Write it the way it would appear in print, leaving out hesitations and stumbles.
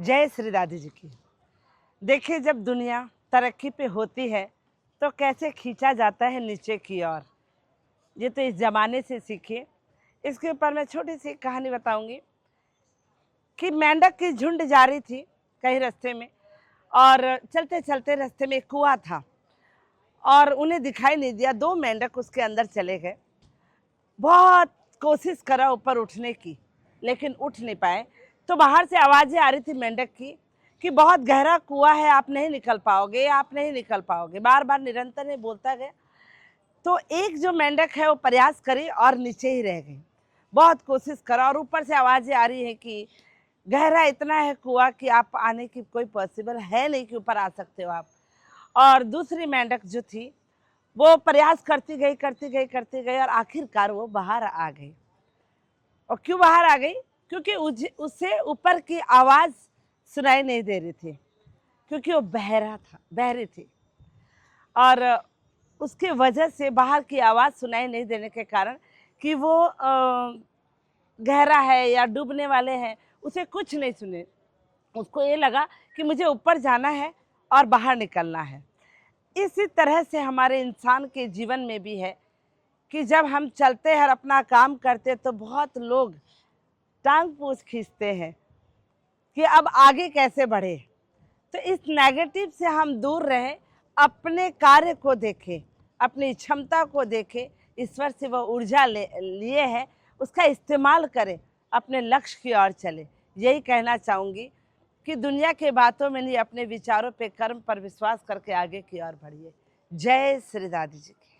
जय श्री दादी जी की। देखिए, जब दुनिया तरक्की पे होती है तो कैसे खींचा जाता है नीचे की ओर, ये तो इस ज़माने से सीखिए। इसके ऊपर मैं छोटी सी कहानी बताऊंगी कि मेंढक की झुंड जा रही थी कहीं रास्ते में, और चलते चलते रास्ते में एक कुआं था और उन्हें दिखाई नहीं दिया। दो मेंढक उसके अंदर चले गए। बहुत कोशिश करा ऊपर उठने की, लेकिन उठ नहीं पाए। तो बाहर से आवाज़ें आ रही थी मेंढक की कि बहुत गहरा कुआं है, आप नहीं निकल पाओगे, आप नहीं निकल पाओगे। बार बार निरंतर ये बोलता गया। तो एक जो मेंढक है वो प्रयास करी और नीचे ही रह गई। बहुत कोशिश करा और ऊपर से आवाज़ें आ रही है कि गहरा इतना है कुआं कि आप आने की कोई पॉसिबल है नहीं कि ऊपर आ सकते हो आप। और दूसरी मेंढक जो थी वो प्रयास करती गई करती गई करती गई और आखिरकार वो बाहर आ गई। और क्यों बाहर आ गई? क्योंकि उसे ऊपर की आवाज़ सुनाई नहीं दे रही थी, क्योंकि वो बहरी थी। और उसके वजह से बाहर की आवाज़ सुनाई नहीं देने के कारण कि वो गहरा है या डूबने वाले हैं, उसे कुछ नहीं सुने। उसको ये लगा कि मुझे ऊपर जाना है और बाहर निकलना है। इसी तरह से हमारे इंसान के जीवन में भी है कि जब हम चलते हैं और अपना काम करते तो बहुत लोग टांग पूछ खींचते हैं कि अब आगे कैसे बढ़े। तो इस नेगेटिव से हम दूर रहें, अपने कार्य को देखें, अपनी क्षमता को देखें। ईश्वर से वह ऊर्जा लिए है, उसका इस्तेमाल करें, अपने लक्ष्य की ओर चले। यही कहना चाहूँगी कि दुनिया के बातों में नहीं, अपने विचारों पे, कर्म पर विश्वास करके आगे की ओर बढ़िए। जय श्री दादी जी की।